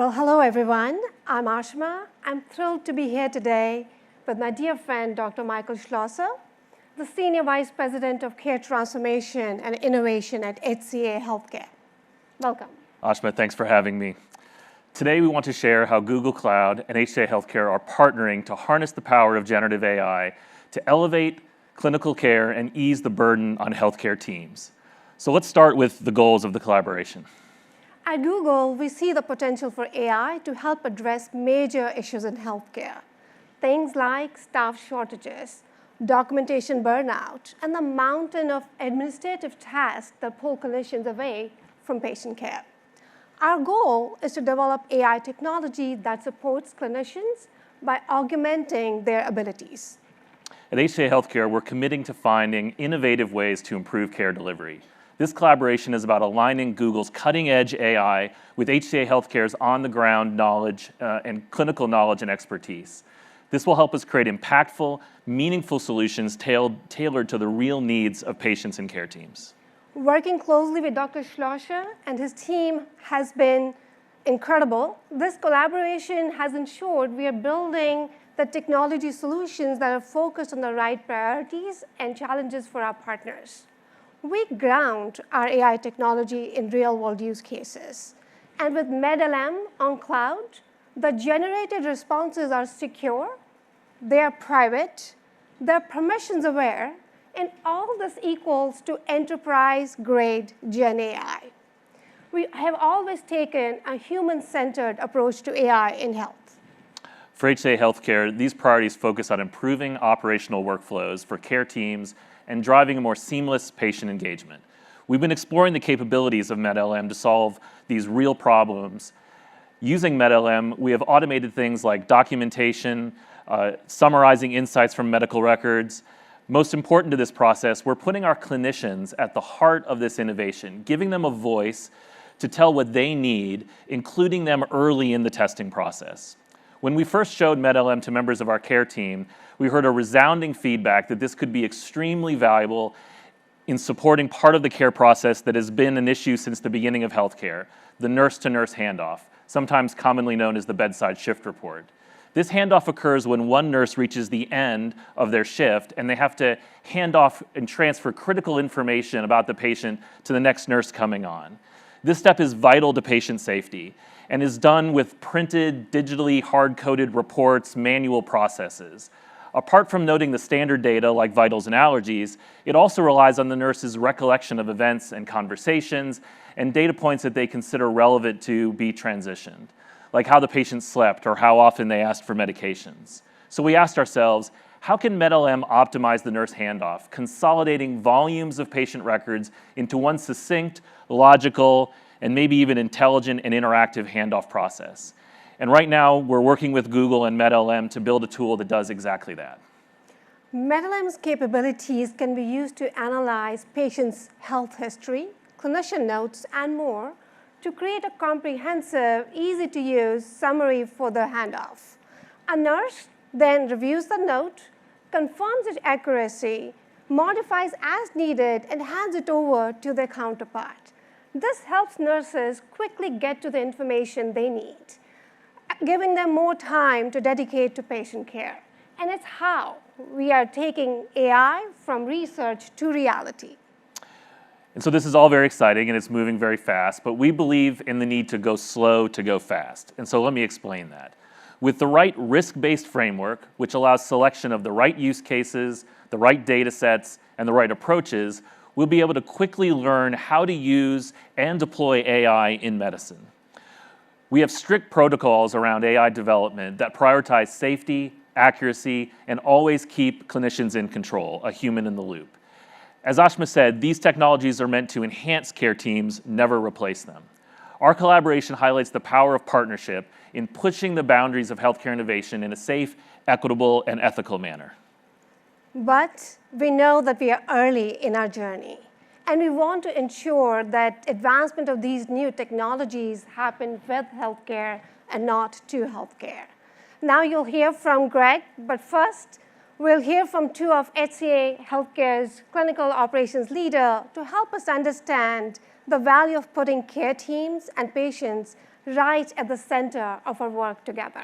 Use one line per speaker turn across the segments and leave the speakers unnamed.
Well, hello, everyone. I'm Ashma. I'm thrilled to be here today with my dear friend, Dr. Michael Schlosser, the Senior Vice President of Care Transformation and Innovation at HCA Healthcare. Welcome.
Ashma, thanks for having me. Today, we want to share how Google Cloud and HCA Healthcare are partnering to harness the power of generative AI to elevate clinical care and ease the burden on healthcare teams. So let's start with the goals of the collaboration.
At Google, we see the potential for AI to help address major issues in healthcare. Things like staff shortages, documentation burnout, and the mountain of administrative tasks that pull clinicians away from patient care. Our goal is to develop AI technology that supports clinicians by augmenting their abilities.
At HCA Healthcare, we're committing to finding innovative ways to improve care delivery. This collaboration is about aligning Google's cutting-edge AI with HCA Healthcare's on-the-ground knowledge and clinical knowledge and expertise. This will help us create impactful, meaningful solutions tailored to the real needs of patients and care teams.
Working closely with Dr. Schlosser and his team has been incredible. This collaboration has ensured we are building the technology solutions that are focused on the right priorities and challenges for our partners. We ground our AI technology in real-world use cases. And with MedLM on cloud, the generated responses are secure, they're private, they're permissions-aware, and all this equals to enterprise-grade GenAI. We have always taken a human-centered approach to AI in health.
For HCA Healthcare, these priorities focus on improving operational workflows for care teams and driving a more seamless patient engagement. We've been exploring the capabilities of MedLM to solve these real problems. Using MedLM, we have automated things like documentation, summarizing insights from medical records. Most important to this process, we're putting our clinicians at the heart of this innovation, giving them a voice to tell what they need, including them early in the testing process. When we first showed MedLM to members of our care team, we heard a resounding feedback that this could be extremely valuable in supporting part of the care process that has been an issue since the beginning of healthcare, the nurse-to-nurse handoff, sometimes commonly known as the bedside shift report. This handoff occurs when one nurse reaches the end of their shift and they have to hand off and transfer critical information about the patient to the next nurse coming on. This step is vital to patient safety and is done with printed, digitally hard-coded reports, manual processes. Apart from noting the standard data like vitals and allergies, it also relies on the nurse's recollection of events and conversations and data points that they consider relevant to be transitioned, like how the patient slept or how often they asked for medications. So we asked ourselves, how can MedLM optimize the nurse handoff, consolidating volumes of patient records into one succinct, logical, and maybe even intelligent and interactive handoff process? And right now, we're working with Google and MedLM to build a tool that does exactly that.
MedLM's capabilities can be used to analyze patients' health history, clinician notes, and more to create a comprehensive, easy-to-use summary for the handoff. A nurse then reviews the note, confirms its accuracy, modifies as needed, and hands it over to their counterpart. This helps nurses quickly get to the information they need, giving them more time to dedicate to patient care. And it's how we are taking AI from research to reality.
And so this is all very exciting and it's moving very fast, but we believe in the need to go slow to go fast. And so let me explain that. With the right risk-based framework, which allows selection of the right use cases, the right data sets, and the right approaches, we'll be able to quickly learn how to use and deploy AI in medicine. We have strict protocols around AI development that prioritize safety, accuracy, and always keep clinicians in control, a human in the loop. As Ashma said, these technologies are meant to enhance care teams, never replace them. Our collaboration highlights the power of partnership in pushing the boundaries of healthcare innovation in a safe, equitable, and ethical manner.
But we know that we are early in our journey, and we want to ensure that advancement of these new technologies happen with healthcare and not to healthcare. Now you'll hear from Greg, but first, we'll hear from two of HCA Healthcare's clinical operations leader to help us understand the value of putting care teams and patients right at the center of our work together.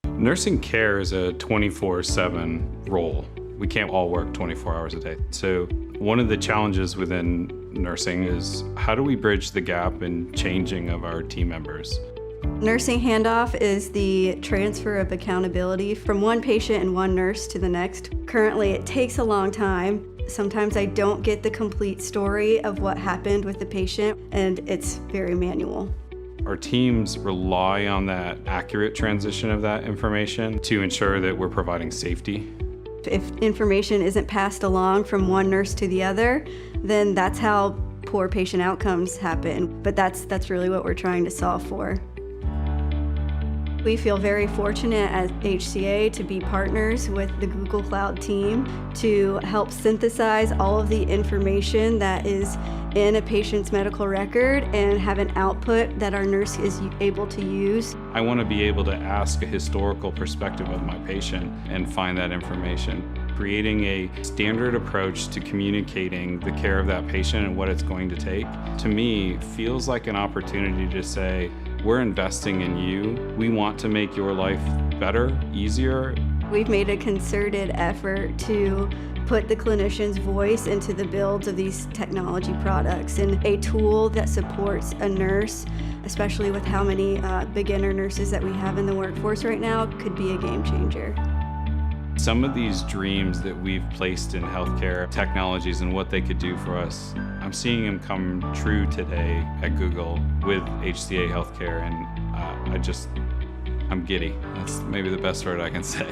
Nursing care is a 24/7 role. We can't all work 24 hours a day. So one of the challenges within nursing is how do we bridge the gap in changing of our team members?
Nursing handoff is the transfer of accountability from one patient and one nurse to the next. Currently, it takes a long time. Sometimes I don't get the complete story of what happened with the patient, and it's very manual.
Our teams rely on that accurate transition of that information to ensure that we're providing safety.
If information isn't passed along from one nurse to the other, then that's how poor patient outcomes happen. But that's really what we're trying to solve for. We feel very fortunate at HCA to be partners with the Google Cloud team to help synthesize all of the information that is in a patient's medical record and have an output that our nurse is able to use.
I want to be able to ask a historical perspective of my patient and find that information. Creating a standard approach to communicating the care of that patient and what it's going to take, to me, feels like an opportunity to say, we're investing in you. We want to make your life better, easier.
We've made a concerted effort to put the clinician's voice into the builds of these technology products, and a tool that supports a nurse, especially with how many beginner nurses that we have in the workforce right now, could be a game changer.
Some of these dreams that we've placed in healthcare technologies and what they could do for us, I'm seeing them come true today at Google with HCA Healthcare, and I'm giddy. That's maybe the best word I can say.